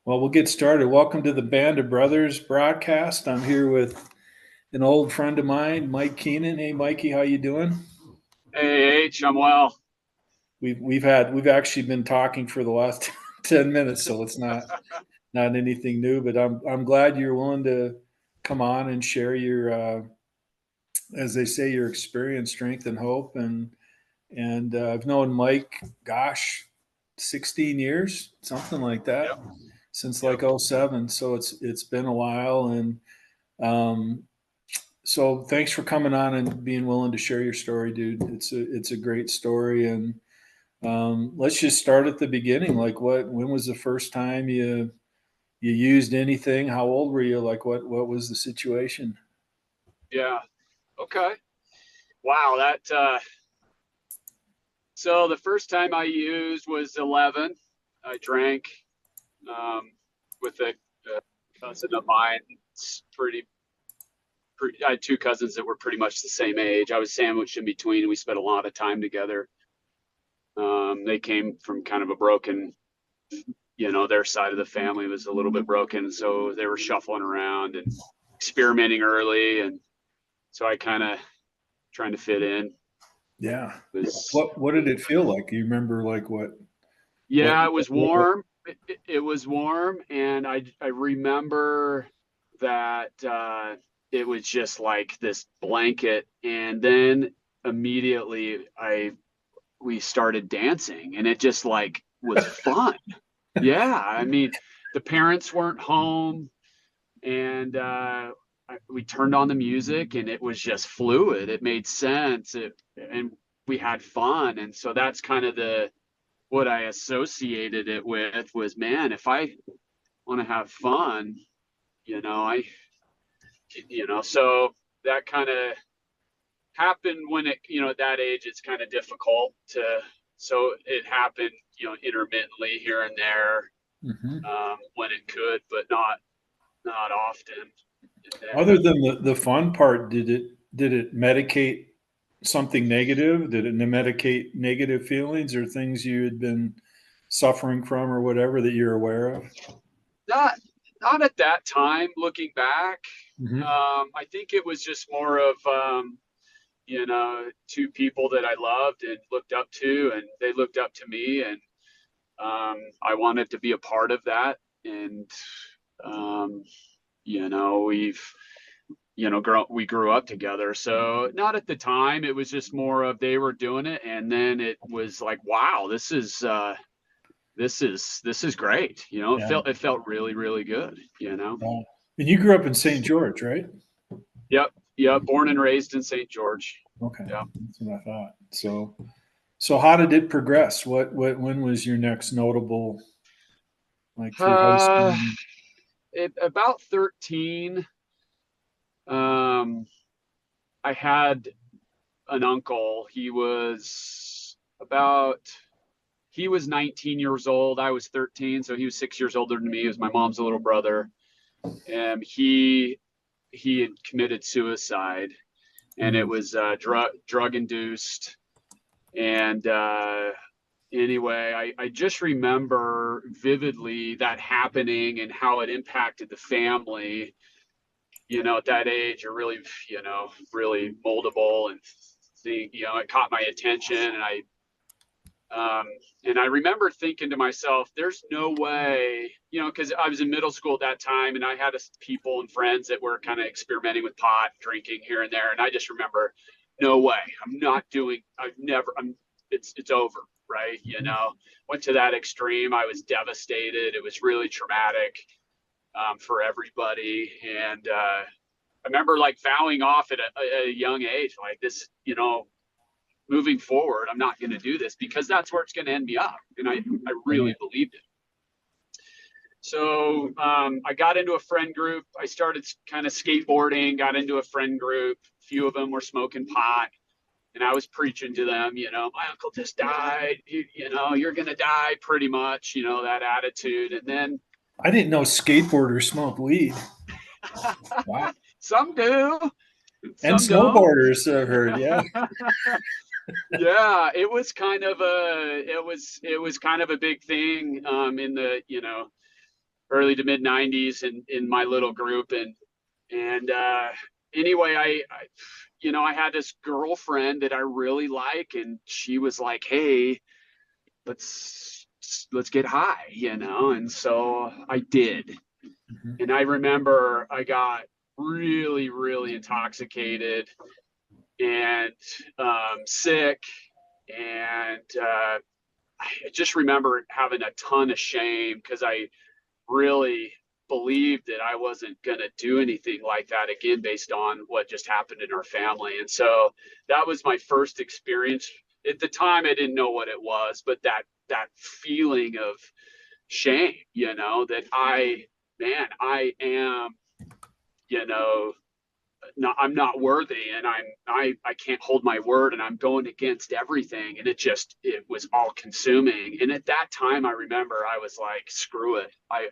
Well, we'll get started. Welcome to the Band of Brothers broadcast. I'm here with an old friend of mine, Mike Keenan. Hey, Mikey, how you doing? Hey, H, I'm well. We've actually been talking for the last 10 minutes, so it's not anything new. But I'm glad you're willing to come on and share your, as they say, your experience, strength, and hope. And I've known Mike, gosh, 16 years, something like that, Yep, since yep. like '07. So it's been a while, and um, so thanks for coming on and being willing to share your story, dude. It's a great story, and let's just start at the beginning. Like, when was the first time you used anything? How old were you? Like, what was the situation? Yeah. Okay. Wow, so the first time I used was 11. I drank um with a cousin of mine. It's pretty I had two cousins that were pretty much the same age. I was sandwiched in between and we spent a lot of time together. They came from kind of a broken, their side of the family was a little bit broken, so they were shuffling around and experimenting early, and so I kind of trying to fit in. Yeah. Was What did it feel like? You remember like what Yeah, it was what warm. It was warm, and I remember that it was just like this blanket, and then immediately I we started dancing, and it just like was fun. Yeah, I mean, the parents weren't home, and we turned on the music, and it was just fluid. It made sense, and we had fun, and so that's kind of the what I associated it with was, man, if I want to have fun, you know, so that kind of happened when at that age, it's kind of difficult so it happened, intermittently here and there, Mhm. when it could, but not often. And Other then, than the fun part, did it medicate something negative? Did it medicate negative feelings or things you had been suffering from or whatever that you're aware of? not not at that time, looking back. Hmm. I think it was just more of two people that I loved and looked up to, and they looked up to me, and I wanted to be a part of that. And um, we've we grew up together, so not at the time. It was just more of they were doing it, and then it was like, wow, this is great. Yeah. It felt really really good. Wow. And you grew up in St. George, right? Yep, yep. Born and raised in St. George. Okay, Yep. that's what I thought. So how did it progress? When was your next notable, like through high Uh, school? about 13. Um, I had an uncle. He was 19 years old. I was 13, so he was 6 years older than me. He was my mom's little brother. And he had committed suicide, and it Mm. was drug induced. And anyway, I just remember vividly that happening and how it impacted the family. At that age, you're really, really moldable, and it caught my attention, um, and I remember thinking to myself, "There's no way," because I was in middle school at that time, and I had people and friends that were kind of experimenting with pot, drinking here and there, and I just remember, "No way, I'm not doing. I've never. It's over." Right? Went to that extreme. I was devastated. It was really traumatic, for everybody, and I remember like vowing off at a young age, like this, moving forward, I'm not going to do this because that's where it's going to end me up. And I Right. really believed it. So I got into a friend group. I started kind of skateboarding, got into a friend group. A few of them were smoking pot. And I was preaching to them, my uncle just died. You're going to die pretty much, that attitude. And then I didn't know skateboarders smoked weed. Wow. some do, And some don't. snowboarders, I've heard. Yeah. Yeah, it was kind of a big thing, in the early to mid 90s in my little group. And anyway, I had this girlfriend that I really like, and she was like, hey, let's get high, and so I did. Mhm. And I remember I got really, really intoxicated and sick. And I just remember having a ton of shame because I really believed that I wasn't going to do anything like that again based on what just happened in our family. And so that was my first experience. At the time, I didn't know what it was, but that feeling of shame, that I am, you know, I'm not worthy, and I can't hold my word, and I'm going against everything. And it was all consuming. And at that time, I remember I was like, screw it. I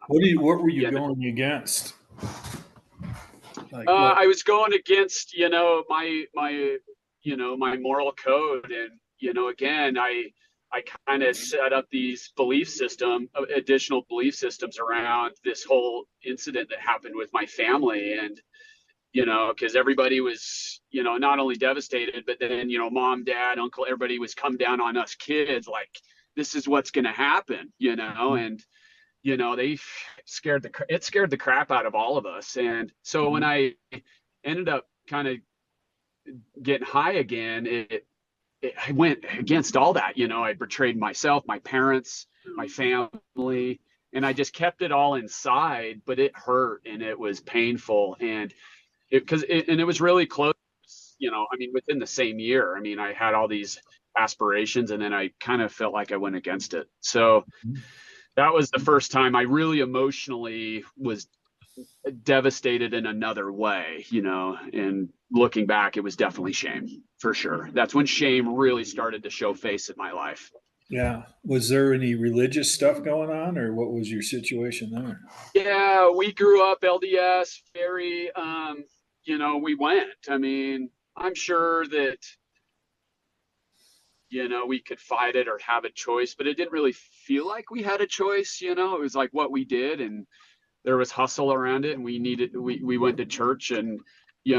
What were you you know, going against? Like what? I was going against, my moral code. And, again, I kind of set up these additional belief systems around this whole incident that happened with my family. And, because everybody was, not only devastated, but then, mom, dad, uncle, everybody was come down on us kids like, this is what's going to happen, and they scared the crap out of all of us. And so when I ended up kind of getting high again, I went against all that. I betrayed myself, my parents, my family, and I just kept it all inside. But it hurt and it was painful. And it was really close, within the same year. I mean, I had all these aspirations, and then I kind of felt like I went against it. So that was the first time I really emotionally was devastated in another way, and looking back, it was definitely shame for sure. That's when shame really started to show face in my life. Yeah. Was there any religious stuff going on, or what was your situation there? Yeah, we grew up LDS, very, we went. I mean, I'm sure that, we could fight it or have a choice, but it didn't really feel like we had a choice. It was like what we did, and there was hustle around it, and we went to church. And you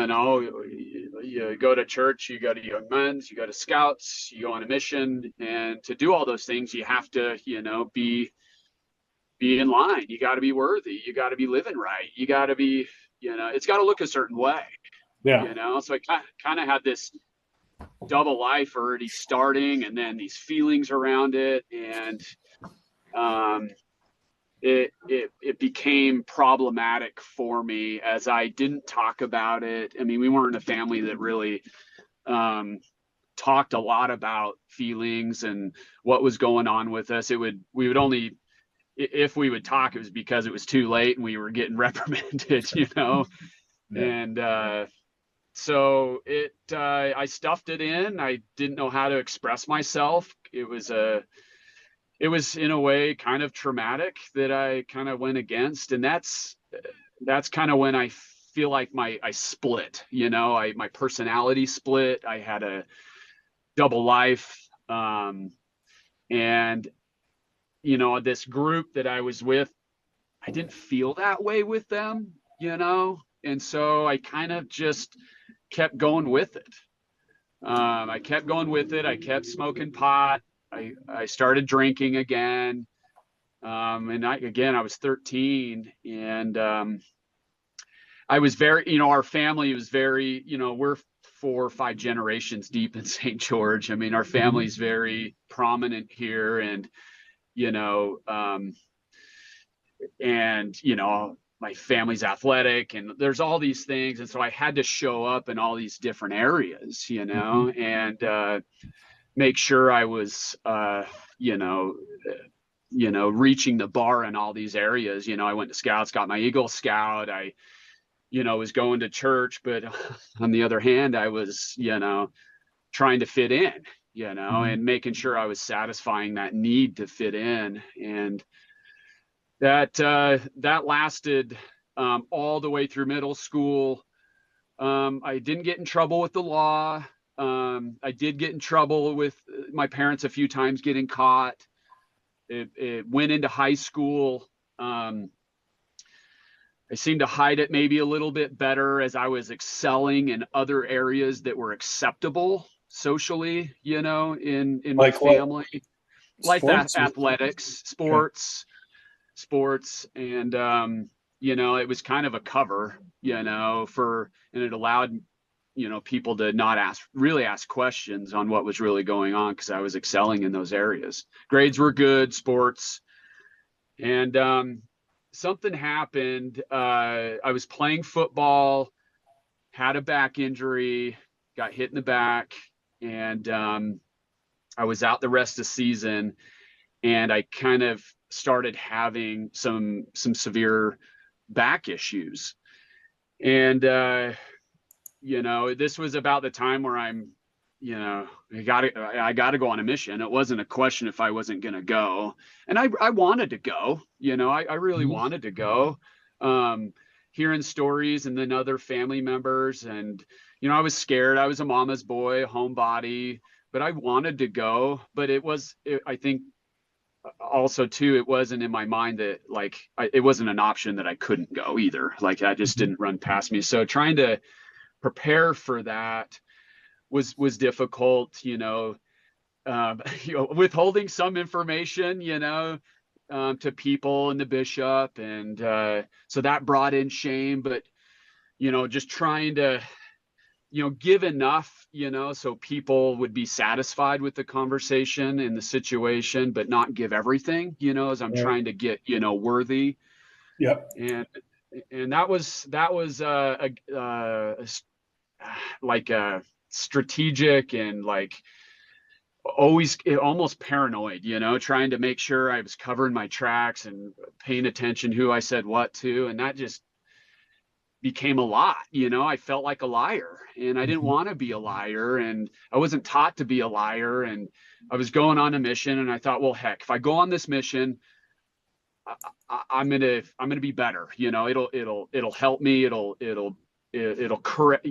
go to church, you go to young men's, you go to scouts, you go on a mission. And to do all those things, you have to be in line. You got to be worthy, you got to be living right, you got to be, it's got to look a certain way. Yeah. So I kind of had this double life already starting, and then these feelings around it. And um it became problematic for me as I didn't talk about it. I mean, we weren't a family that really talked a lot about feelings and what was going on with us. We would only, if we would talk, it was because it was too late and we were getting reprimanded. Yeah. And so I stuffed it in. I didn't know how to express myself. It was in a way kind of traumatic that I kind of went against. And that's kind of when I feel like I split, my personality split. I had a double life. And, this group that I was with, I didn't feel that way with them, and so I kind of just kept going with it. I kept going with it. I kept smoking pot. I started drinking again. And I was 13. And I was very, our family was very, we're 4 or 5 generations deep in St. George. I mean, our Mhm. family's very prominent here. And, you know, um, my family's athletic, and there's all these things. And so I had to show up in all these different areas, Mhm. and make sure I was, you know, reaching the bar in all these areas. I went to Scouts, got my Eagle Scout. I, was going to church, but on the other hand, I was, trying to fit in, Mhm. and making sure I was satisfying that need to fit in. And that lasted all the way through middle school. I didn't get in trouble with the law. I did get in trouble with my parents a few times getting caught. It went into high school. Um, I seemed to hide it maybe a little bit better as I was excelling in other areas that were acceptable socially, in my Like what? family, like that Sports? athletics, Okay. sports. And, it was kind of a cover, and it allowed, people to not really ask questions on what was really going on because I was excelling in those areas. Grades were good, sports. And something happened. I was playing football, had a back injury, got hit in the back, and I was out the rest of the season. And I kind of started having some severe back issues. And this was about the time where I got to go on a mission. It wasn't a question if I wasn't going to go, and I wanted to go. I really Mhm. wanted to go. Hearing stories and then other family members, and I was scared. I was a mama's boy, a homebody, but I wanted to go. But I think also too, it wasn't in my mind that it wasn't an option that I couldn't go either. Like that just Mhm. didn't run past me. So trying to prepare for that was difficult, withholding some information, to people and the bishop. And so that brought in shame, but, just trying to, give enough, so people would be satisfied with the conversation and the situation, but not give everything, as I'm Right. trying to get, worthy. Yep. And, that was like a strategic and like always almost paranoid, trying to make sure I was covering my tracks and paying attention who I said what to. And that just became a lot. I felt like a liar, and I didn't Mhm. want to be a liar, and I wasn't taught to be a liar. And I was going on a mission, and I thought, well, heck, if I go on this mission, I'm gonna be better. It'll help me. It'll correct.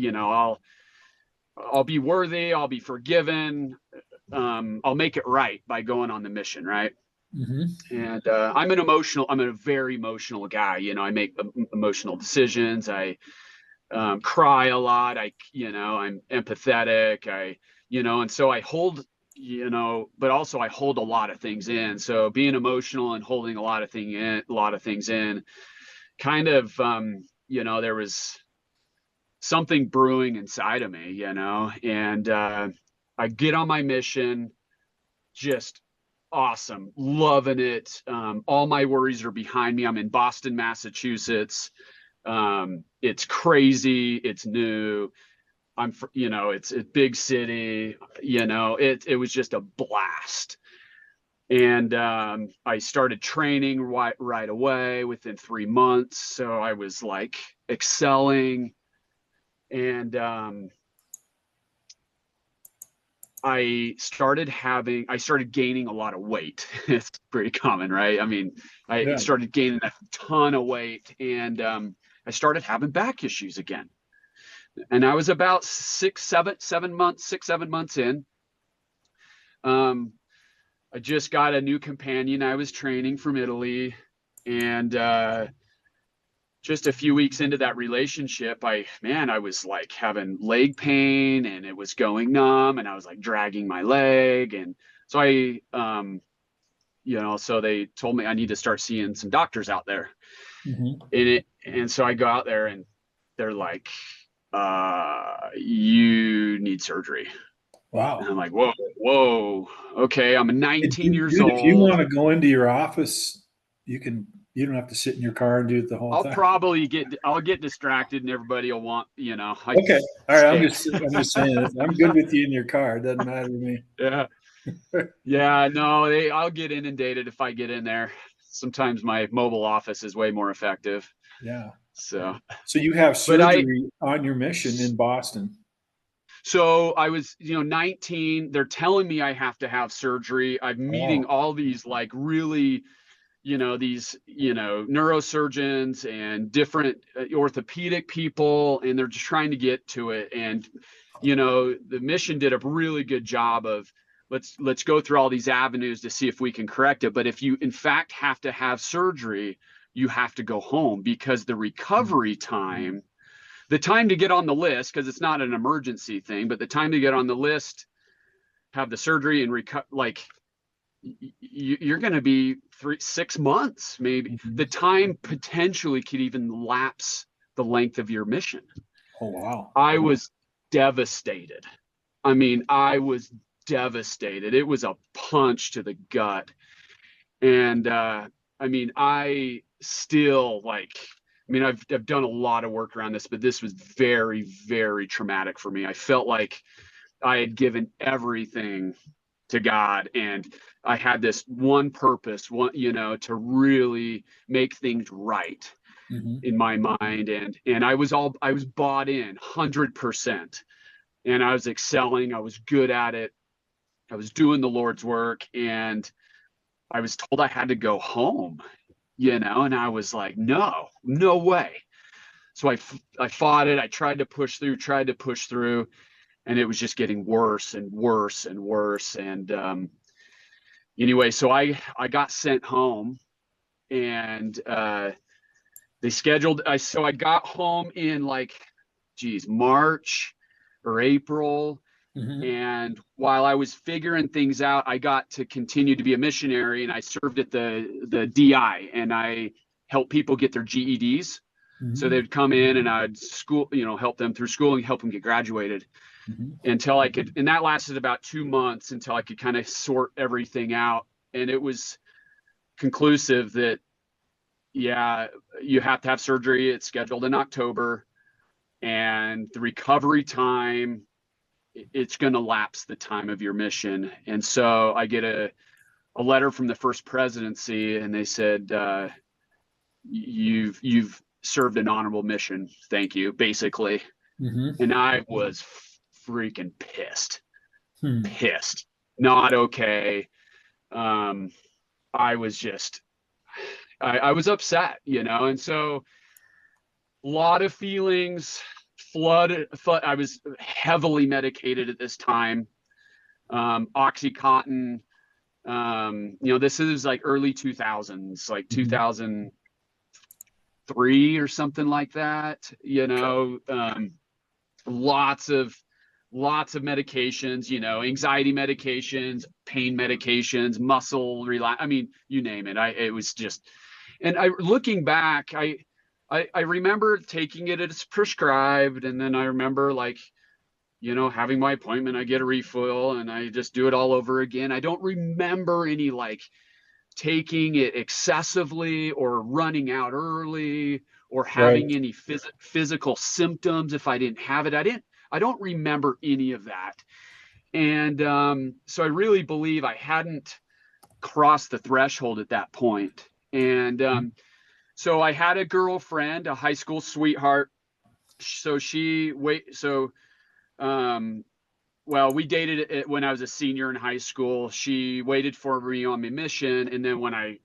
I'll be worthy. I'll be forgiven. I'll make it right by going on the mission, right? Mhm. And I'm a very emotional guy. I make emotional decisions. I cry a lot. I'm empathetic. And so I hold, but also I hold a lot of things in. So being emotional and holding a lot of things in, kind of, there was something brewing inside of me, and I get on my mission, just awesome, loving it. All my worries are behind me. I'm in Boston, Massachusetts. It's crazy. It's new. It's a big city. It was just a blast. And I started training right away within 3 months. So I was like excelling. And I started gaining a lot of weight. It's pretty common, right? I mean, I Yeah. started gaining a ton of weight, and I started having back issues again. And I was about 6, 7 months in. Um, I just got a new companion. I was training from Italy, and just a few weeks into that relationship, I was like having leg pain, and it was going numb, and I was like dragging my leg. And so so they told me I need to start seeing some doctors out there. Mhm. And so I go out there, and they're like, you need surgery. And Wow. I'm like, whoa, okay. I'm Dude, 19 years if you old. want to go into your office, you can. You don't have to sit in your car and do it the whole time. I'll get distracted, and everybody will want, I Okay. All right. stay. I'm just saying. I'm good with you in your car. It doesn't matter to me. Yeah. Yeah, no, I'll get inundated if I get in there. Sometimes my mobile office is way more effective. Yeah. So, So you have but surgery on your mission in Boston. I was, 19. They're telling me I have to have surgery. I'm meeting Oh. all these like really, these, neurosurgeons and different orthopedic people, and they're just trying to get to it. And, the mission did a really good job of let's go through all these avenues to see if we can correct it. But if you in fact have to have surgery, you have to go home, because the recovery time, the time to get on the list, because it's not an emergency thing, but the time to get on the list, have the surgery and like you're going to be 6 months, maybe. The time potentially could even lapse the length of your mission. Oh, wow. I was devastated. I mean, I was devastated. It was a punch to the gut. And I mean, I still I've done a lot of work around this, but this was very, very traumatic for me. I felt like I had given everything to God, and I had this one purpose, to really make things right in my mind. And I was bought in 100%, and I was excelling. I was good at it. I was doing the Lord's work, and I was told I had to go home, and I was like, no way. So I fought it. I tried to push through, and it was just getting worse and worse and worse. And anyway, so I got sent home, and they scheduled. So I got home in March or April. And while I was figuring things out, I got to continue to be a missionary, and I served at the DI, and I helped people get their GEDs. So they'd come in, and I'd help them through schooling, help them get graduated until I could. And that lasted about 2 months until I could kind of sort everything out. And it was conclusive that, yeah, you have to have surgery. It's scheduled in October, and the recovery time, it's going to lapse the time of your mission. And so I get a letter from the First Presidency, and they said, you've served an honorable mission. Thank you, basically. And I was freaking pissed. Not okay. I was just, I was upset, and so a lot of feelings flooded. I was heavily medicated at this time. Oxycontin, this is like early 2000s, like 2003 or something like that, lots of medications, anxiety medications, pain medications, muscle relax. I mean, you name it. It was just, and looking back, I remember taking it as prescribed, and then I remember having my appointment, I get a refill, and I just do it all over again. I don't remember any taking it excessively or running out early or having any physical symptoms if I didn't have it. I don't remember any of that. And so I really believe I hadn't crossed the threshold at that point. And so I had a girlfriend, a high school sweetheart. So we dated it when I was a senior in high school. She waited for me on my mission. And then when I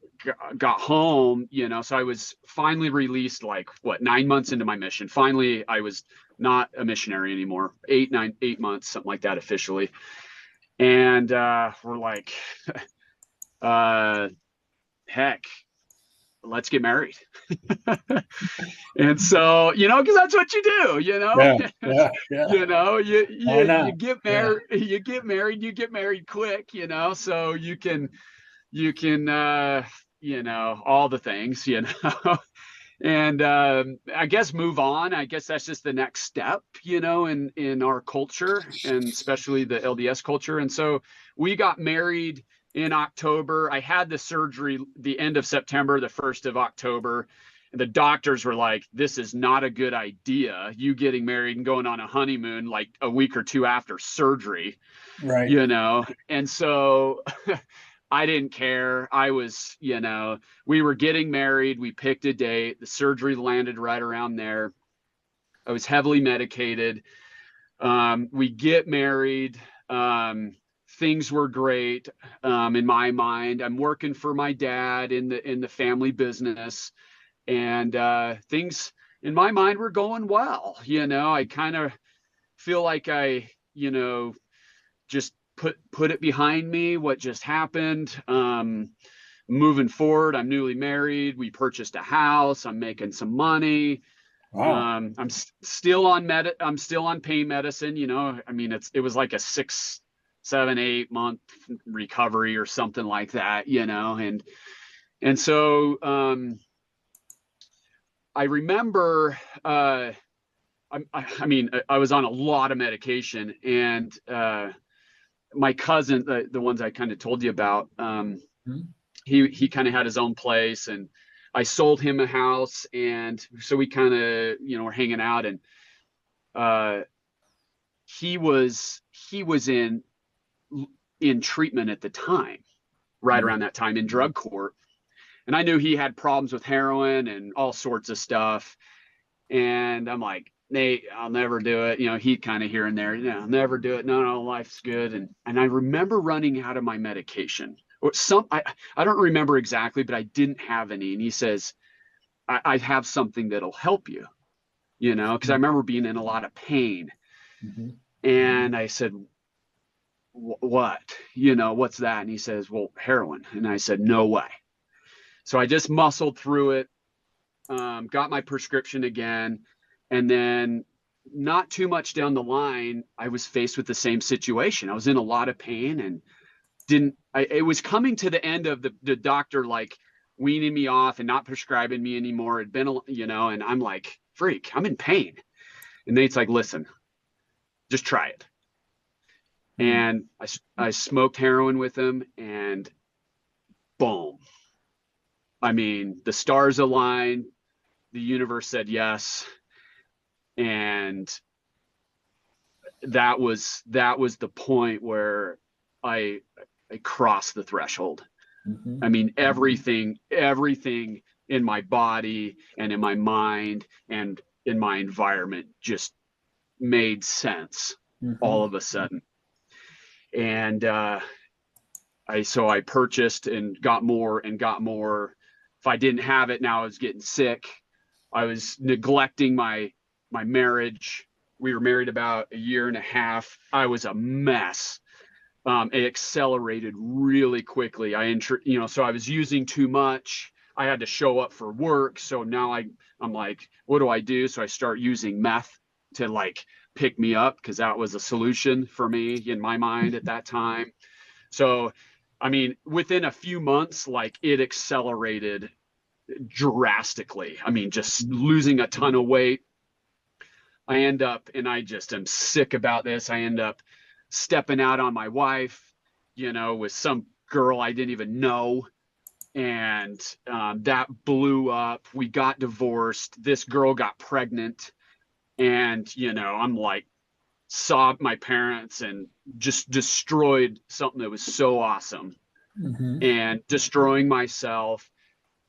got home, so I was finally released 9 months into my mission. Finally, I was not a missionary anymore. 8 months, something like that, officially. And we're like, heck, let's get married. And so, because that's what you do, Yeah. You get married, you get married quick, so you can all the things, and I guess move on. I guess that's just the next step, in our culture, and especially the LDS culture. And so we got married in October. I had the surgery the end of September, the 1st of October. And the doctors were like, this is not a good idea, you getting married and going on a honeymoon like a week or two after surgery. Right. And so I didn't care. I was, we were getting married. We picked a date. The surgery landed right around there. I was heavily medicated. We get married. Things were great. In my mind, I'm working for my dad in the family business, and things in my mind were going well. I kind of feel like I, just put it behind me, what just happened. Moving forward, I'm newly married. We purchased a house. I'm making some money. Wow. I'm still on I'm still on pain medicine. You know, I mean, it was like a 6, 7, 8 month recovery or something like that, you know. And so, I remember, I mean, I was on a lot of medication, and my cousin, the ones I kind of told you about, Mhm. he kind of had his own place, and I sold him a house, and so we kind of, you know, were hanging out, and uh, he was in treatment at the time, right Mhm. around that time, in drug court, and I knew he had problems with heroin and all sorts of stuff, and I'm like, Nate, I'll never do it. You know, he kind of here and there, you know, I'll never do it. No, life's good. And I remember running out of my medication. Or I don't remember exactly, but I didn't have any. And he says, I have something that'll help you, you know, because I remember being in a lot of pain. Mhm. And I said, what? You know, what's that? And he says, well, heroin. And I said, no way. So I just muscled through it, got my prescription again, and then not too much down the line, I was faced with the same situation. I was in a lot of pain and it was coming to the end of the doctor like weaning me off and not prescribing me anymore. It'd been, you know, and I'm like, freak, I'm in pain. And Nate's like, listen, just try it. Mhm. And I smoked heroin with him, and boom. I mean, the stars aligned, the universe said yes. And that was the point where I I crossed the threshold. I Mhm. mean, everything in my body and in my mind and in my environment just made sense all Mhm. of a sudden. And I purchased and got more and got more. If I didn't have it, now I was getting sick. I was neglecting my marriage. We were married about a year and a half. I was a mess. It accelerated really quickly. So I was using too much. I had to show up for work. So now I'm like, what do I do? So I start using meth to like pick me up, because that was a solution for me in my mind at that time. So, I mean, within a few months, like it accelerated drastically. I mean, just losing a ton of weight. And I just am sick about this. I end up stepping out on my wife, you know, with some girl I didn't even know. And that blew up. We got divorced. This girl got pregnant. And, you know, I'm like, sobbed my parents and just destroyed something that was so awesome, Mhm. and destroying myself.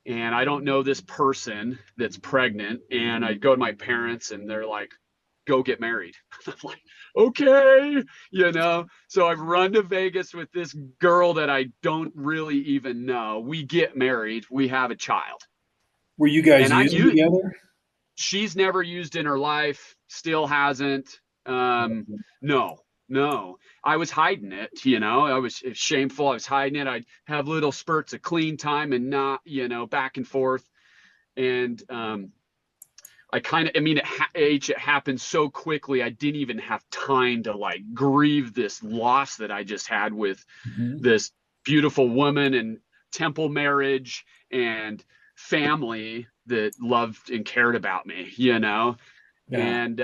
And I don't know this person that's pregnant. And I go to my parents, and they're like, go get married. I'm like, okay, you know. So I've run to Vegas with this girl that I don't really even know. We get married, we have a child. Were you guys And I using knew together? she's never used in her life, still hasn't. No, no. I was hiding it, you know. I was shameful. I was hiding it. I'd have little spurts of clean time and not, you know, back and forth. And I mean, it happened so quickly. I didn't even have time to like grieve this loss that I just had with Mhm. this beautiful woman and temple marriage and family that loved and cared about me, you know? Yeah. And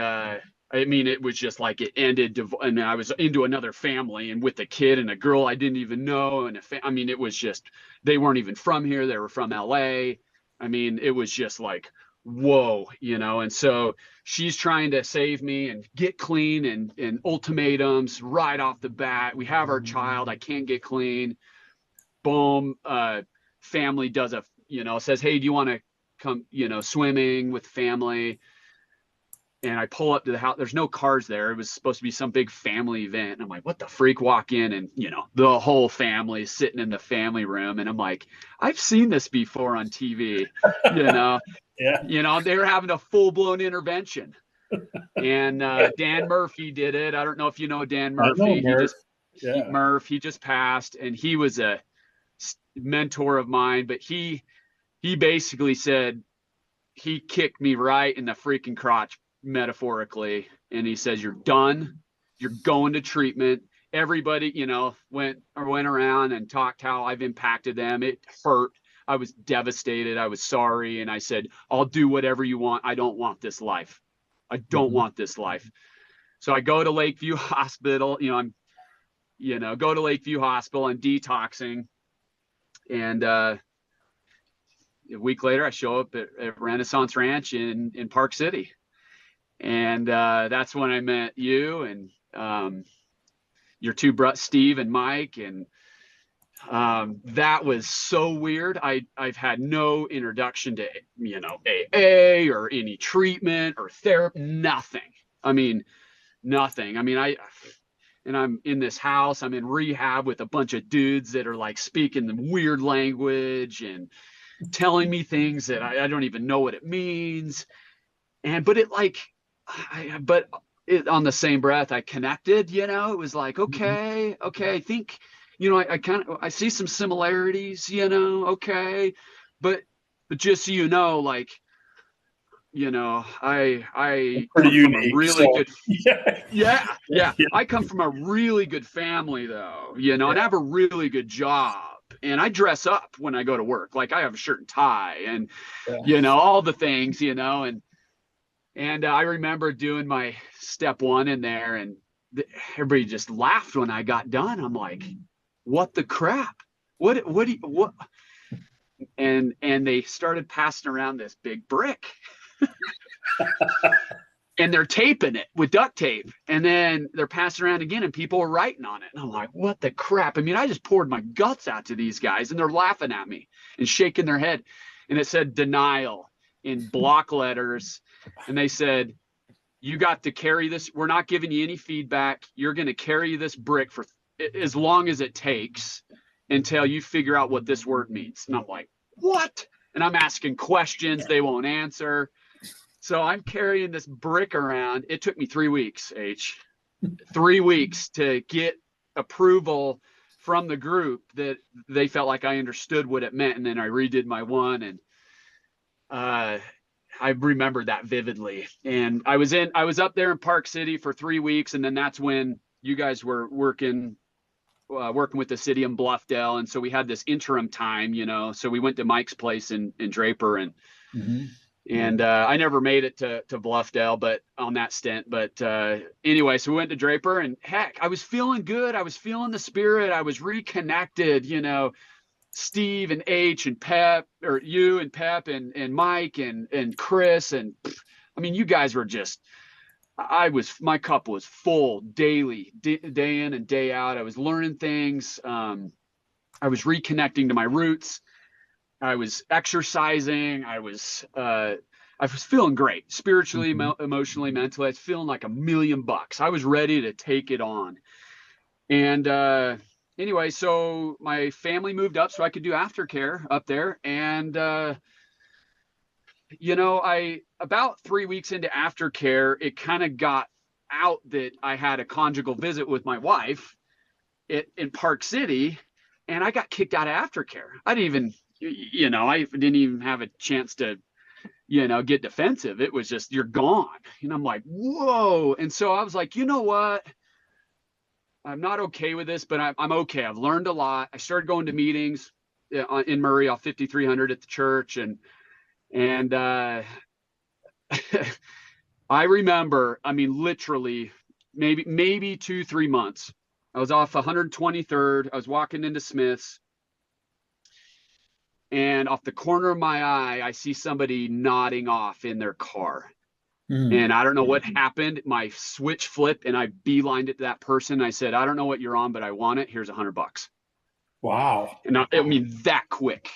I mean, it was just like it ended, and I was into another family and with a kid and a girl I didn't even know. And I mean, it was just, they weren't even from here. They were from LA. I mean, it was just like, whoa, you know. And so she's trying to save me and get clean, and ultimatums right off the bat. We have our child. I can't get clean. Boom. Family does says, hey, do you want to come, swimming with family? And I pull up to the house. There's no cars there. It was supposed to be some big family event. And I'm like, what the freak? Walk in, and the whole family sitting in the family room. And I'm like, I've seen this before on TV. You know, Yeah. they were having a full blown intervention. And Dan Murphy did it. I don't know if you know Dan I know Murphy. He just Murph. Yeah. Murph, he just passed, and he was a mentor of mine, but he basically said, he kicked me right in the freaking crotch, metaphorically. And he says, you're done. You're going to treatment. Everybody, went around and talked how I've impacted them. It hurt. I was devastated. I was sorry. And I said, I'll do whatever you want. I don't want this life. I don't want this life. So I go to Lakeview Hospital, go to Lakeview Hospital and detoxing. And a week later, I show up at Ren'ais'sance Ranch in Park City. And that's when I met you and your two brothers, Steve and Mike. And that was so weird. I've had no introduction to, AA or any treatment or therapy, nothing. I mean, nothing. I mean, I'm in this house, I'm in rehab with a bunch of dudes that are like speaking the weird language and telling me things that I don't even know what it means. But on the same breath, I connected, it was like, okay, I think, I see some similarities, okay. But just so like, I Pretty come from a unique. really good, Yeah. yeah. I come from a really good family though, and I have a really good job, and I dress up when I go to work. Like I have a shirt and tie and, all the things, and I remember doing my step one in there, and everybody just laughed when I got done. I'm like, what the crap? What? And they started passing around this big brick. And they're taping it with duct tape, and then they're passing around again, and people are writing on it. And I'm like, what the crap? I mean, I just poured my guts out to these guys, and they're laughing at me and shaking their head. And it said denial in block letters. And they said, you got to carry this. We're not giving you any feedback. You're going to carry this brick for as long as it takes until you figure out what this word means. And I'm like, what? And I'm asking questions they won't answer. So I'm carrying this brick around. It took me 3 weeks, 3 weeks to get approval from the group that they felt like I understood what it meant. And then I redid my one, and I remember that vividly. And I was up there in Park City for 3 weeks. And then that's when you guys were working with the city in Bluffdale. And so we had this interim time, so we went to Mike's place in Draper, and, and I never made it to Bluffdale, but on that stint, but anyway, so we went to Draper, and heck, I was feeling good. I was feeling the spirit. I was reconnected, Steve and H and Pep, or you and Pep and Mike and Chris. And I mean, you guys were just, my cup was full daily, day in and day out. I was learning things. I was reconnecting to my roots. I was exercising. I was feeling great spiritually, emotionally, mentally. I was feeling like $1,000,000. I was ready to take it on. And anyway, so my family moved up so I could do aftercare up there. And about 3 weeks into aftercare, it kind of got out that I had a conjugal visit with my wife in Park City, and I got kicked out of aftercare. I didn't even have a chance to, get defensive. It was just, you're gone. And I'm like, whoa. And so I was like, you know what? I'm not okay with this, but I'm okay. I've learned a lot. I started going to meetings in Murray off 5300 at the church. And I remember, I mean, literally maybe 2-3 months. I was off 123rd. I was walking into Smith's, and off the corner of my eye, I see somebody nodding off in their car. And I don't know what happened. My switch flipped, and I beelined it to that person. I said, I don't know what you're on, but I want it. Here's $100. Wow. And I mean, that quick.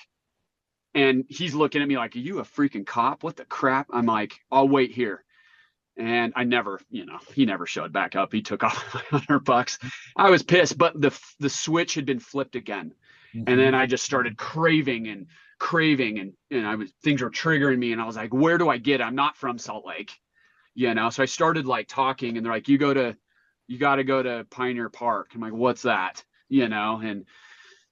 And he's looking at me like, are you a freaking cop? What the crap? I'm like, I'll wait here. And I never, he never showed back up. He took off my $100. I was pissed, but the switch had been flipped again. And then I just started craving, and things were triggering me. And I was like, where do I get it? I'm not from Salt Lake, So I started like talking, and they're like, you go to you got to go to Pioneer Park. I'm like, what's that? And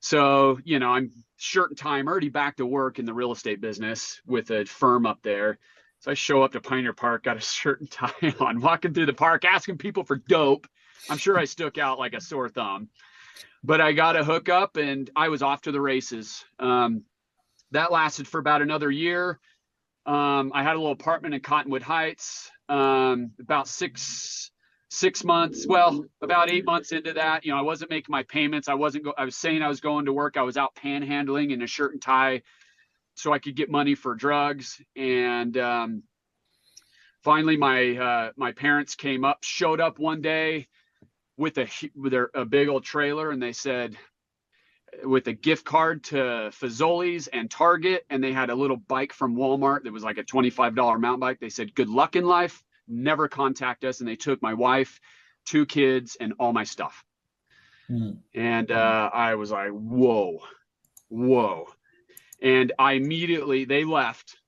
so, I'm shirt and tie. I'm already back to work in the real estate business with a firm up there. So I show up to Pioneer Park, got a shirt and tie on, walking through the park, asking people for dope. I'm sure I stuck out like a sore thumb, but I got a hookup and I was off to the races. That lasted for about another year. I had a little apartment in Cottonwood Heights. About six months, well, about 8 months into that, I wasn't making my payments. I was saying I was going to work. I was out panhandling in a shirt and tie so I could get money for drugs. And finally, my parents showed up one day with a big old trailer, and they said, with a gift card to Fazoli's and Target, and they had a little bike from Walmart that was like a $25 mountain bike. They said, good luck in life, never contact us. And they took my wife, 2 kids, and all my stuff. And I was like, whoa. And they left.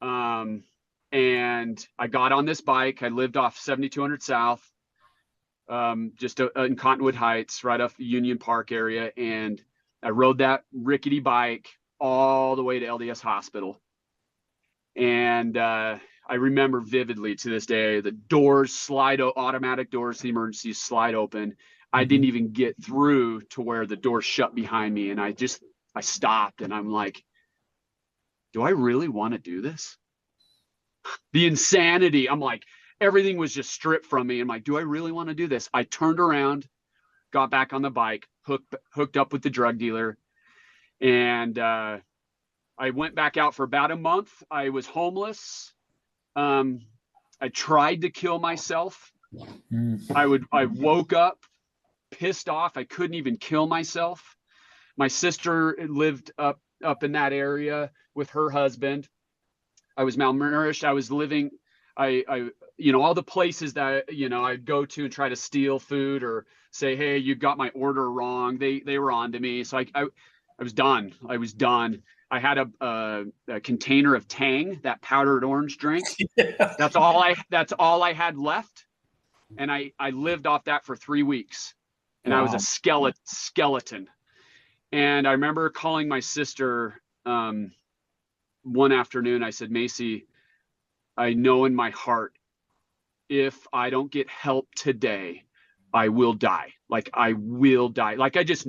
And I got on this bike. I lived off 7200 South, just in Cottonwood Heights, right off the Union Park area. And I rode that rickety bike all the way to LDS Hospital. And I remember vividly to this day, the doors automatic doors, the emergencies slide open. I didn't even get through to where the door shut behind me. And I stopped, and I'm like, do I really want to do this? The insanity. I'm like, everything was just stripped from me. I'm like, do I really want to do this? I turned around, got back on the bike, hooked up with the drug dealer. And I went back out for about a month. I was homeless. I tried to kill myself. I woke up pissed off. I couldn't even kill myself. My sister lived up in that area with her husband. I was malnourished. I was living, all the places that, I'd go to and try to steal food or say, hey, you got my order wrong. They were on to me. So I was done. I had a container of Tang, that powdered orange drink. Yeah. That's all I had left. And I lived off that for 3 weeks. And wow. I was a skeleton. And I remember calling my sister one afternoon. I said, Macy, I know in my heart, if I don't get help today, I will die. Like I will die. Like I just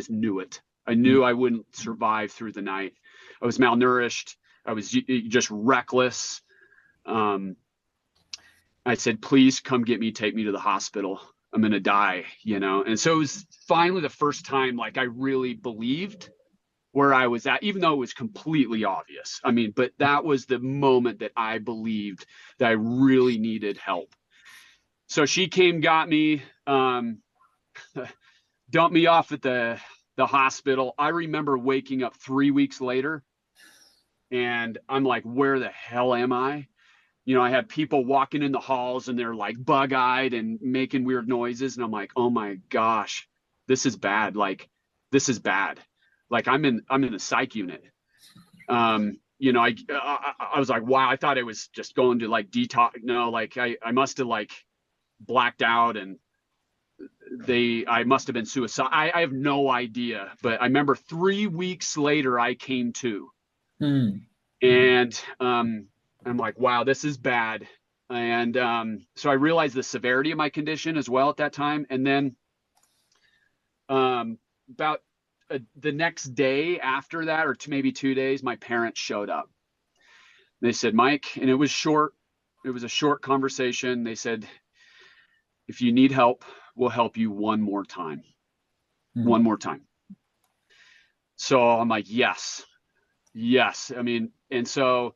knew it. I knew I wouldn't survive through the night. I was malnourished. I was just reckless. I said, please come get me, take me to the hospital. I'm going to die, And so it was finally the first time, like I really believed where I was at, even though it was completely obvious. I mean, but that was the moment that I believed that I really needed help. So she came, got me, dumped me off at the hospital. I remember waking up 3 weeks later and I'm like, where the hell am I? I had people walking in the halls and they're like bug-eyed and making weird noises. And I'm like, oh my gosh, this is bad. Like, this is bad. Like I'm in the psych unit. I was like, wow, I thought I was just going to like detox. No, like I must have like blacked out and I must have been suicide. I have no idea, but I remember 3 weeks later I came to, and I'm like, wow, this is bad. And so I realized the severity of my condition as well at that time. And then about the next day after that, or maybe 2 days, my parents showed up. They said, Mike, and it was short. It was a short conversation. They said, if you need help, we'll help you one more time. One more time. So I'm like, yes. I mean, and so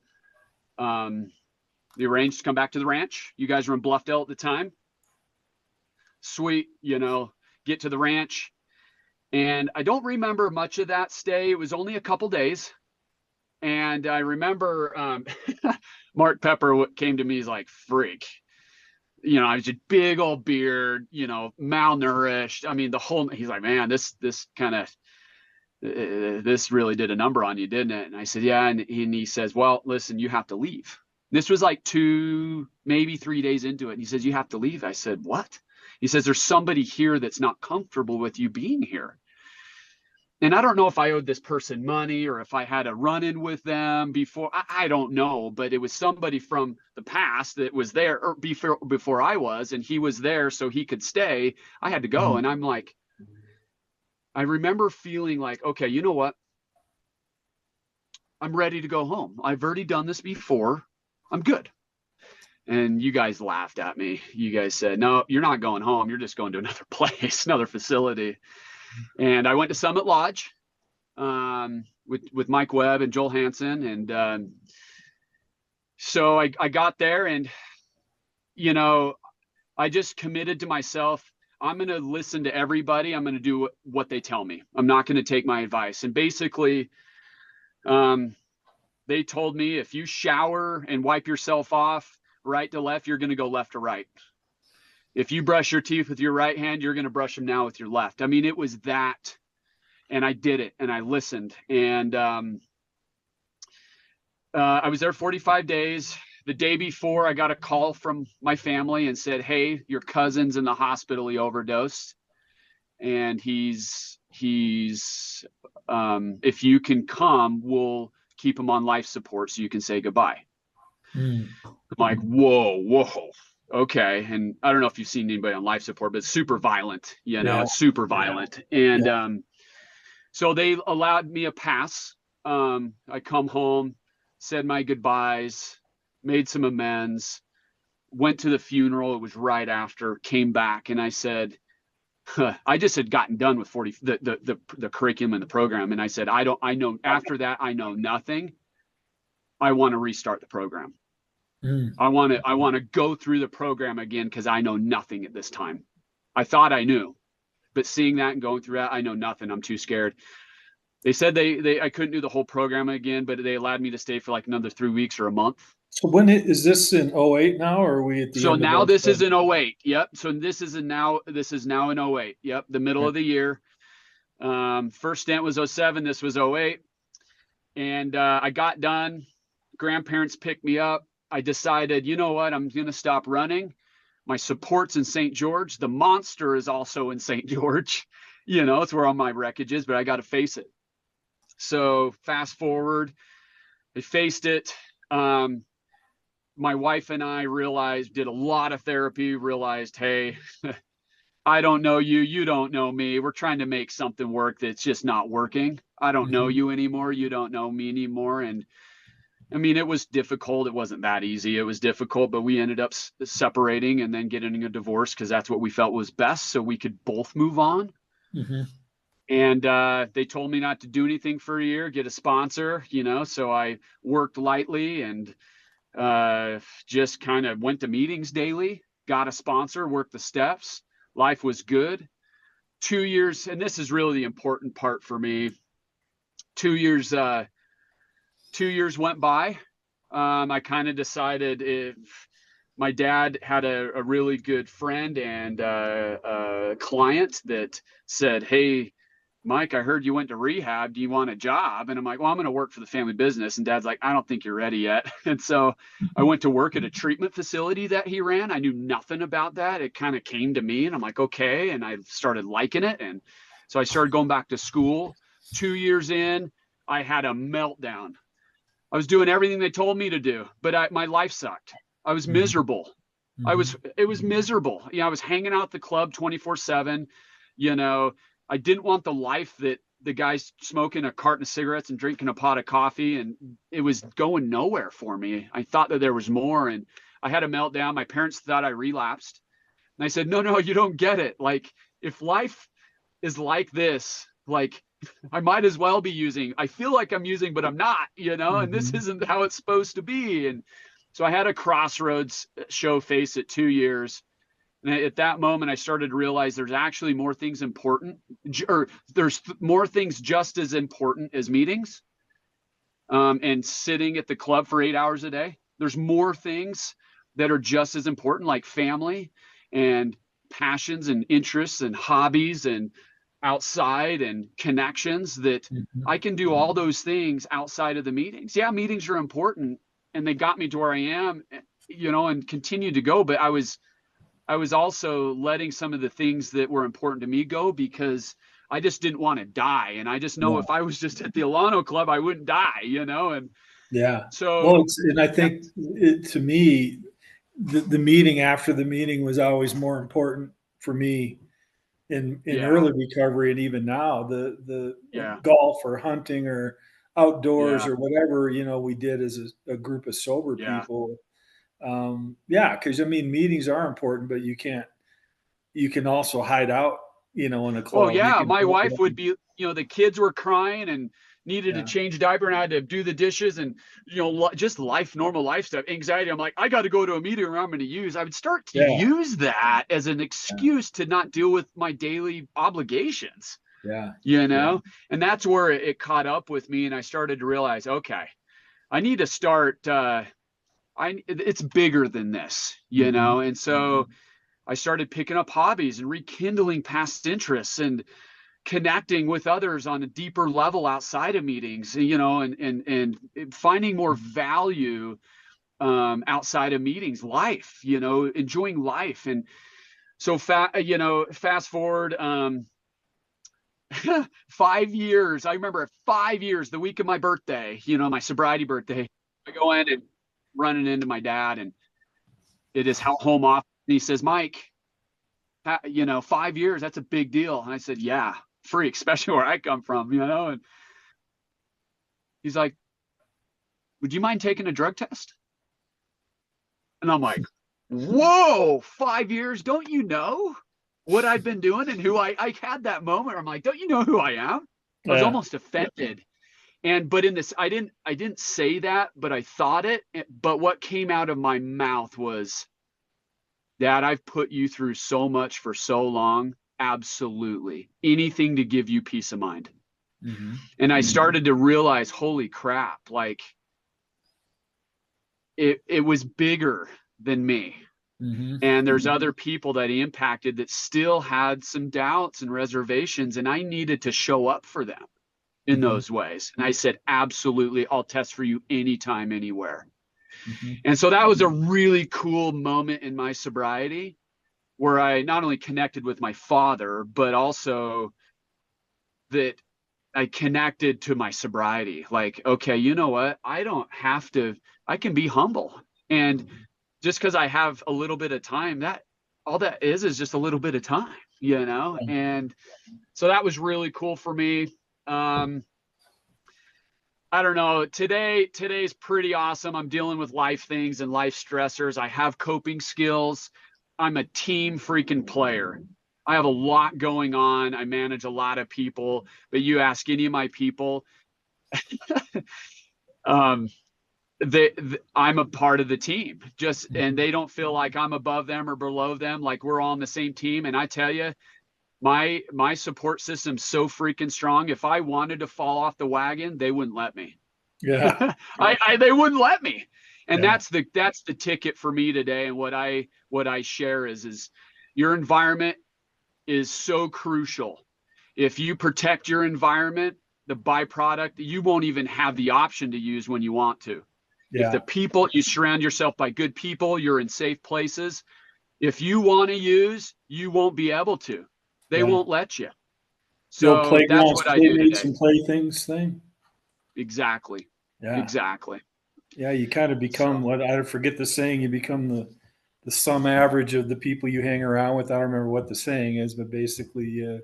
they arranged to come back to the ranch. You guys were in Bluffdale at the time. Sweet, get to the ranch. And I don't remember much of that stay. It was only a couple days. And I remember Mark Pepper came to me. He's like, freak. I was a big old beard, malnourished. I mean, he's like, man, this kind of, this really did a number on you, didn't it? And I said, yeah. And he says, well, listen, you have to leave. This was like 2, maybe 3 days into it. And he says, you have to leave. I said, what? He says, there's somebody here that's not comfortable with you being here. And I don't know if I owed this person money or if I had a run-in with them before. I don't know, but it was somebody from the past that was there or before I was, and he was there so he could stay. I had to go. And I'm like, I remember feeling like, okay, you know what? I'm ready to go home. I've already done this before. I'm good. And you guys laughed at me. You guys said, no, you're not going home. You're just going to another place, another facility. And I went to Summit Lodge with Mike Webb and Joel Hansen. And so I got there and, you know, I just committed to myself. I'm going to listen to everybody. I'm going to do what they tell me. I'm not going to take my advice. And basically, they told me if you shower and wipe yourself off right to left, you're going to go left to right. If you brush your teeth with your right hand, you're going to brush them now with your left. I mean, it was that. And I did it and I listened. And I was there 45 days. The day before, I got a call from my family and said, hey, your cousin's in the hospital. He overdosed. And he's if you can come, we'll keep him on life support so you can say goodbye. I'm like, whoa. Okay. And I don't know if you've seen anybody on life support, but it's super violent, it's super violent. And so they allowed me a pass. I come home, said my goodbyes, made some amends, went to the funeral. It was right after, came back, and I said, I just had gotten done with the curriculum and the program. And I said, I know after that, I know nothing. I want to restart the program. I want to go through the program again because I know nothing at this time. I thought I knew, but seeing that and going through that, I know nothing. I'm too scared. They said I couldn't do the whole program again, but they allowed me to stay for like another 3 weeks or a month. So when is this in 08 now, or are we at the so end now of this is in 08. Yep. So this is now in 08. Yep. The middle of the year. First stint was 07. This was 08. And I got done. Grandparents picked me up. I decided, you know what? I'm going to stop running. My support's in St. George. The monster is also in St. George. It's where all my wreckage is, but I got to face it. So fast forward, I faced it. My wife and I did a lot of therapy, realized, hey, I don't know you. You don't know me. We're trying to make something work that's just not working. I don't know you anymore. You don't know me anymore. And I mean, it was difficult. It wasn't that easy. It was difficult, but we ended up separating and then getting a divorce because that's what we felt was best so we could both move on. And they told me not to do anything for a year, get a sponsor, so I worked lightly and just kind of went to meetings daily, got a sponsor, worked the steps. Life was good. 2 years, and this is really the important part for me. 2 years went by. I kind of decided if my dad had a really good friend and a client that said, hey, Mike, I heard you went to rehab. Do you want a job? And I'm like, well, I'm going to work for the family business. And Dad's like, I don't think you're ready yet. And so I went to work at a treatment facility that he ran. I knew nothing about that. It kind of came to me and I'm like, okay. And I started liking it. And so I started going back to school. 2 years in, I had a meltdown. I was doing everything they told me to do, but my life sucked. I was miserable. It was miserable. I was hanging out at the club 24/7. I didn't want the life that the guy's smoking a carton of cigarettes and drinking a pot of coffee, and it was going nowhere for me. I thought that there was more, and I had a meltdown. My parents thought I relapsed. And I said, no, you don't get it. Like, if life is like this, like, I might as well be using. I feel like I'm using, but I'm not, and this isn't how it's supposed to be. And so I had a crossroads show face at 2 years. And at that moment, I started to realize there's actually more things important, or there's more things just as important as meetings and sitting at the club for 8 hours a day. There's more things that are just as important, like family and passions and interests and hobbies and outside and connections that I can do all those things outside of the meetings. Yeah, meetings are important and they got me to where I am, and continue to go. But I was I was also letting some of the things that were important to me go because I just didn't want to die. And I just know Yeah. if I was just at the Alano Club, I wouldn't die, you know? And Yeah. Well, so and I think to me, the meeting after the meeting was always more important for me in yeah, early recovery, and even now, the yeah, golf or hunting or outdoors yeah, or whatever, we did as a group of sober yeah. people. Yeah, because I mean, meetings are important, but you can also hide out, in a Well, club. You yeah, can, my wife would be, the kids were crying and needed to yeah, change diaper and I had to do the dishes and, just life, normal life stuff, anxiety. I'm like, I got to go to a meeting or I'm going to use. I would start to yeah, use that as an yeah, excuse to not deal with my daily obligations, yeah, yeah, and that's where it caught up with me. And I started to realize, okay, I need to start, it's bigger than this, hmm, and so I started picking up hobbies and rekindling past interests and connecting with others on a deeper level outside of meetings, and finding more value outside of meetings, life, enjoying life. And so, fast forward 5 years. I remember 5 years, the week of my birthday, my sobriety birthday, I go in and running into my dad and it is home office. And he says, Mike, 5 years, that's a big deal. And I said, yeah, freak, especially where I come from, and he's like, would you mind taking a drug test? And I'm like, whoa, 5 years. Don't you know what I've been doing and who I had that moment where I'm like, don't you know who I am? I was yeah, almost offended. But in this, I didn't say that, but I thought it. But what came out of my mouth was, Dad, I've put you through so much for so long. Absolutely. Anything to give you peace of mind. hmm, And I started to realize, holy crap, like it was bigger than me. hmm, And there's other people that he impacted that still had some doubts and reservations, and I needed to show up for them in hmm, those ways. And I said, absolutely, I'll test for you anytime, anywhere. hmm, And so that was a really cool moment in my sobriety where I not only connected with my father, but also that I connected to my sobriety. Like, okay, you know what? I don't have to, I can be humble. And just because I have a little bit of time, that all that is just a little bit of time, And so that was really cool for me. Um, I don't know. Today's pretty awesome. I'm dealing with life things and life stressors. I have coping skills. I'm a team freaking player. I have a lot going on. I manage a lot of people, but you ask any of my people, um, I'm a part of the team. And they don't feel like I'm above them or below them. Like we're all on the same team. And I tell you, my support system's so freaking strong. If I wanted to fall off the wagon, they wouldn't let me. yeah, They wouldn't let me. And yeah, that's the ticket for me today. And what I share is your environment is so crucial. If you protect your environment, the byproduct, you won't even have the option to use when you want to. If the yeah. people, you surround yourself by good people, you're in safe places. If you want to use, you won't be able to. They Yeah. won't let you. The old So that's playgrounds, what I do playmates, today. and playthings thing. Exactly. Yeah. Exactly. Yeah. You kind of become So what I forget the saying. You become the sum average of the people you hang around with. I don't remember what the saying is, but basically,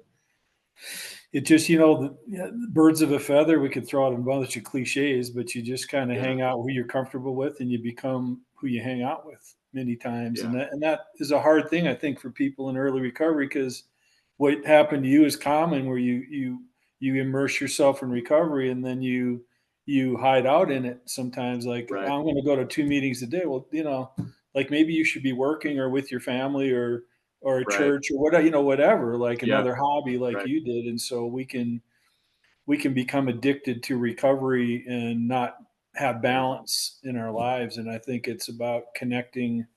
it just, the birds of a feather. We could throw out a bunch of cliches, but you just kind of yeah, hang out who you're comfortable with, and you become who you hang out with many times. And yeah, that is a hard thing, I think, for people in early recovery, because what happened to you is common, where you immerse yourself in recovery, and then you hide out in it sometimes. Like, right. I'm going to go to 2 meetings a day. Well, like maybe you should be working or with your family or a Right. church or whatever, whatever, like Yeah, another hobby like right. you did. And so we can become addicted to recovery and not have Yeah, balance in our lives. And I think it's about connecting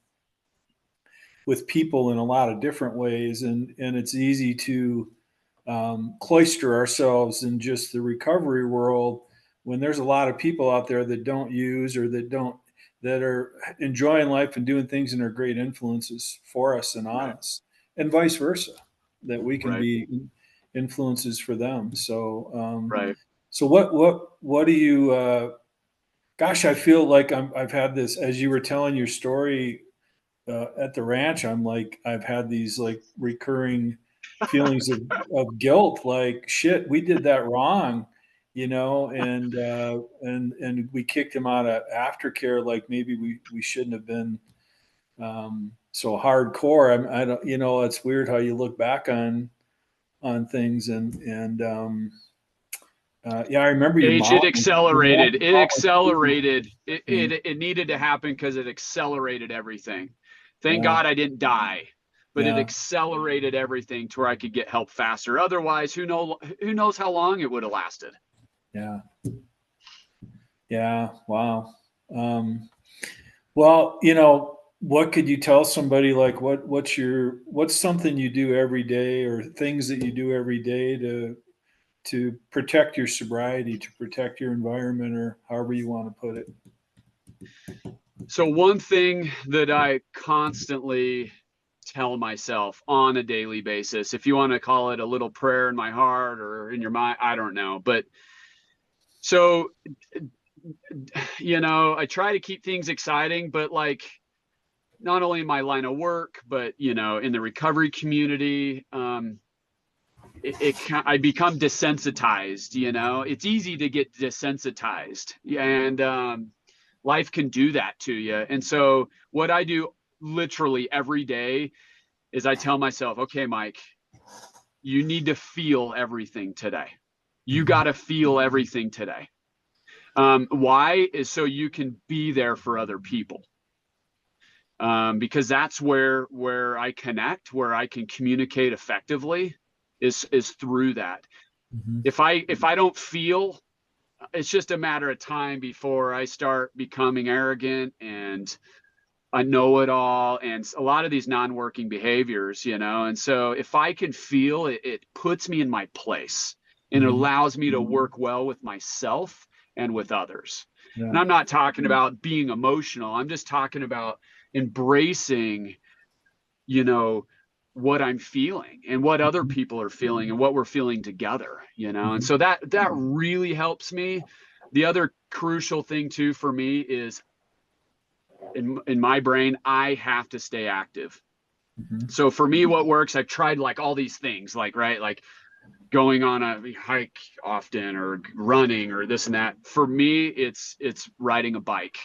with people in a lot of different ways. And it's easy to cloister ourselves in just the recovery world when there's a lot of people out there that don't use or that don't that are enjoying life and doing things and are great influences for us and on us, and vice versa, that we can Right. be influences for them. So, Right. so what do you? Gosh, I feel like I've had this as you were telling your story at the ranch. I'm like I've had these like recurring feelings of guilt. Like shit, we did that wrong, and we kicked him out of aftercare. Like maybe we shouldn't have been so hardcore. I don't, it's weird how you look back on things and yeah, I remember your Age, mom. it accelerated. It Was accelerated. thing. It needed to happen because it accelerated everything. Thank Yeah, God I didn't die, but it yeah, accelerated everything to where I could get help faster. Otherwise, who knows how long it would have lasted. yeah, yeah. Wow. Um, well, what could you tell somebody like what's something you do every day or things that you do every day to protect your sobriety, to protect your environment, or however you want to put it? So one thing that I constantly tell myself on a daily basis, if you want to call it a little prayer in my heart or in your mind, I don't know. But so, I try to keep things exciting, but like not only in my line of work, but in the recovery community, I become desensitized. It's easy to get desensitized, and life can do that to you. And so, what I do literally every day is I tell myself, okay, Mike, you need to feel everything today. You got to feel everything today. Why is so you can be there for other people. Because that's where I connect, where I can communicate effectively, is through that. Mhm. If I don't feel, it's just a matter of time before I start becoming arrogant and a know-it-all and a lot of these non-working behaviors, and so if I can feel it, it puts me in my place and it Mhm. allows me to work well with myself and with others. And Yeah. I'm not talking about being emotional. I'm just talking about embracing, you know, what I'm feeling and what other Mhm. people are feeling and what we're feeling together, and Mhm. so that really helps me. The other crucial thing too for me is in my brain, I have to stay active. Mhm. So for me, what works, I've tried like all these things, like, right, like going on a hike often or running or this and that. For me, it's riding a bike.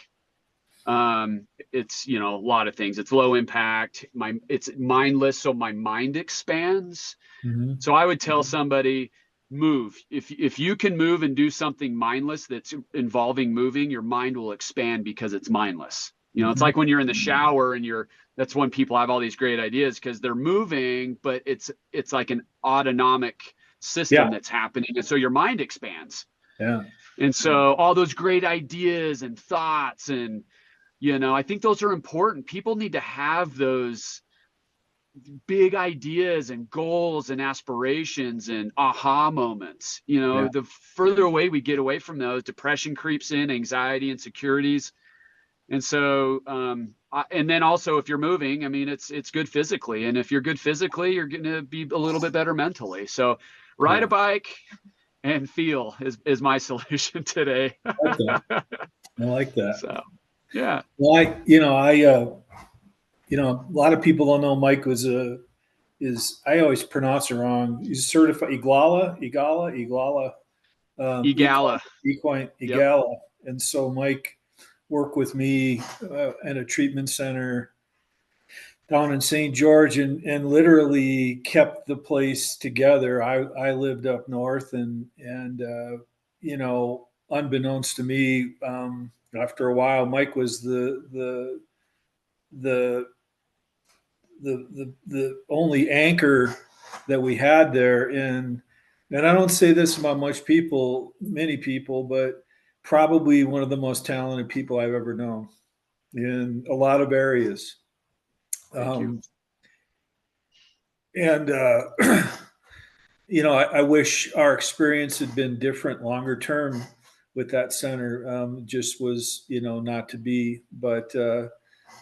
It's, a lot of things. It's low impact. It's mindless. So my mind expands. Mhm. So I would tell somebody, move. If you can move and do something mindless that's involving moving, your mind will expand because it's mindless. It's Mhm. like when you're in the shower and that's when people have all these great ideas because they're moving, but it's like an autonomic system Yeah. that's happening. And so your mind expands. Yeah. And so all those great ideas and thoughts and, I think those are important. People need to have those big ideas and goals and aspirations and aha moments. Yeah. The further away we get away from those, depression creeps in, anxiety, insecurities. And so, and then also if you're moving, I mean, it's good physically. And if you're good physically, you're going to be a little bit better mentally. So ride Yeah. a bike and feel is my solution today. I like that. I like that. So, yeah. Well, a lot of people don't know Mike I always pronounce it wrong. He's certified Iglala, Egala. equine Yep. Igala. And so Mike worked with me at a treatment center down in St. George and literally kept the place together. I lived up north and unbeknownst to me, after a while, Mike was the the only anchor that we had there. And I don't say this about many people, but probably one of the most talented people I've ever known in a lot of areas. Thank you. Um, and I wish our experience had been different longer term. with that center. Just was, not to be. But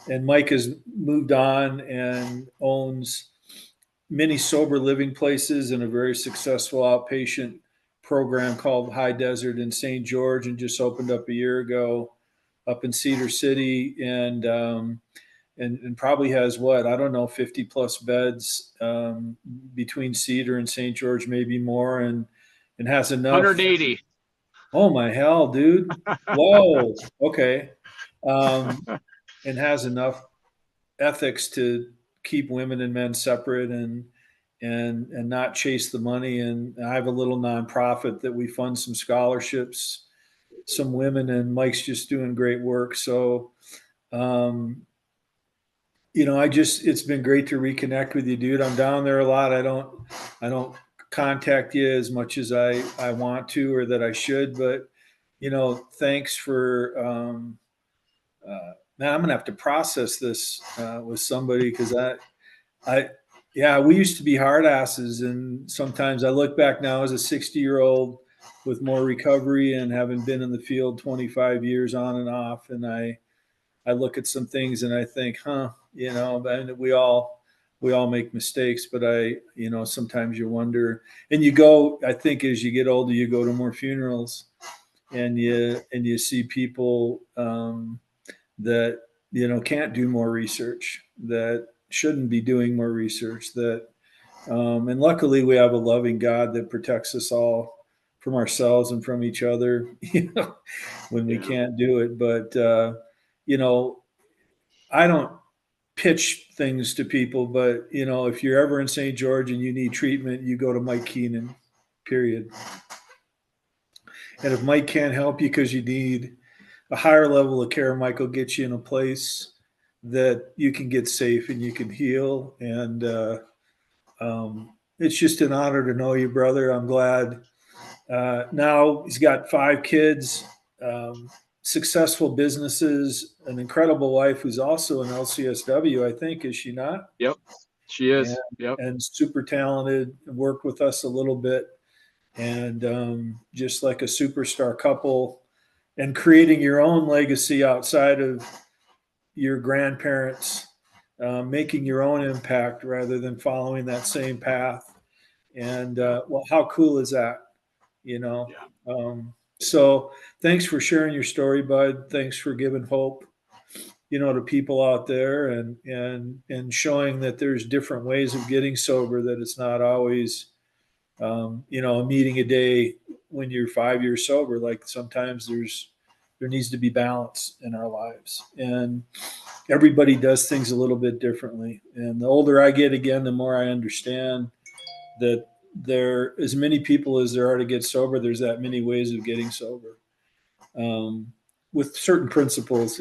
and Mike has moved on and owns many sober living places and a very successful outpatient program called High Desert in St. George, and just opened up a year ago up in Cedar City, and probably has what, I don't know, 50 plus beds, between Cedar and St. George, maybe more, and has enough. 180. Oh my hell, dude! Whoa. Okay. Um, and has enough ethics to keep women and men separate, and not chase the money. And I have a little nonprofit that we fund some scholarships, some women, and Mike's just doing great work. So, um, it's been great to reconnect with you, dude. I'm down there a lot. I don't contact you as much as I want to, or that I should, but thanks for, man, I'm gonna have to process this with somebody, because I, yeah, we used to be hard asses, and sometimes I look back now as a 60-year-old with more recovery and having been in the field 25 years on and off, and I look at some things and I think, and we all make mistakes, but sometimes you wonder, and you go, I think as you get older, you go to more funerals, and you see people, that can't do more research, that shouldn't be doing more research, that and luckily we have a loving God that protects us all from ourselves and from each other, when we can't do it. But I don't pitch things to people, but if you're ever in St. George and you need treatment, you go to Mike Keenan, period. And if Mike can't help you because you need a higher level of care, Mike will get you in a place that you can get safe and you can heal. And it's just an honor to know you, brother. I'm glad. Now he's got 5 kids, successful businesses, an incredible wife who's also an LCSW, I think, is she not? Yep, she is. And, Yep. and super talented, worked with us a little bit, and just like a superstar couple, and creating your own legacy outside of your grandparents, making your own impact rather than following that same path. And well, how cool is that? You know. Yeah. So thanks for sharing your story, bud. Thanks for giving hope, to people out there, and showing that there's different ways of getting sober. That it's not always, a meeting a day when you're 5 years sober. Like sometimes there needs to be balance in our lives, and everybody does things a little bit differently. And the older I get, again, the more I understand that there, as many people as there are to get sober, there's that many ways of getting sober, with certain principles,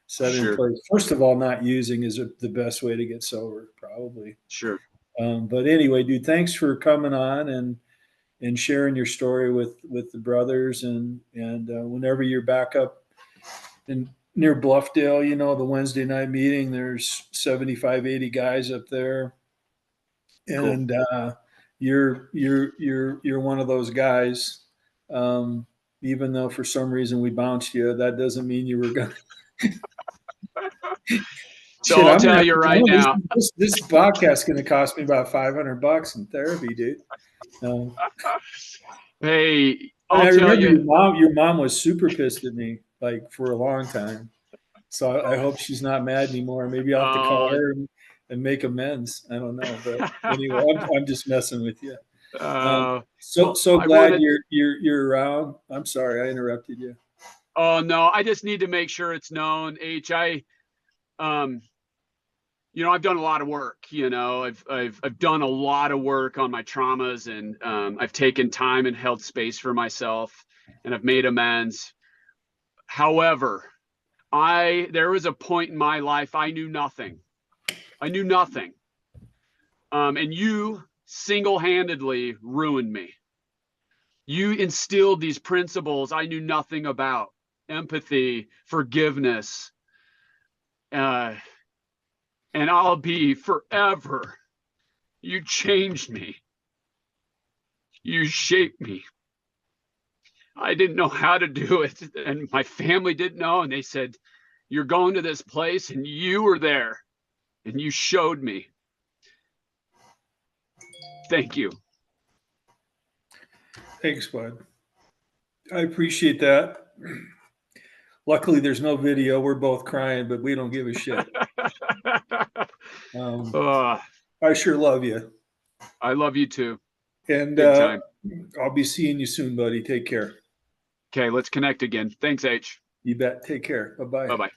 set in place. First of all, not using is the best way to get sober, probably. Sure. But anyway, dude, thanks for coming on and sharing your story with the brothers, and whenever you're back up in near Bluffdale, the Wednesday night meeting, there's 75, 80 guys up there, and you're one of those guys. Even though for some reason we bounced you, that doesn't mean you were going. So Shit, I'll tell you right now, this podcast is going to cost me about $500 in therapy, dude. Hey, I remember your mom was super pissed at me, like, for a long time. So I hope she's not mad anymore. Maybe I'll have to call her and make amends. I don't know, but anyway, I'm just messing with you. So glad you're around. I'm sorry I interrupted you. Oh no, I just need to make sure it's known. I've done a lot of work. I've done a lot of work on my traumas, and I've taken time and held space for myself, and I've made amends. However, there was a point in my life I knew nothing. And you single-handedly ruined me. You instilled these principles I knew nothing about: empathy, forgiveness, and I'll be forever. You changed me. You shaped me. I didn't know how to do it, and my family didn't know. And they said, "You're going to this place, and you were there, and you showed me. Thank you." Thanks, bud. I appreciate that. Luckily, there's no video. We're both crying, but we don't give a shit. I sure love you. I love you too. And Big time. I'll be seeing you soon, buddy. Take care. Okay, let's connect again. Thanks, H. You bet. Take care. Bye-bye. Bye-bye.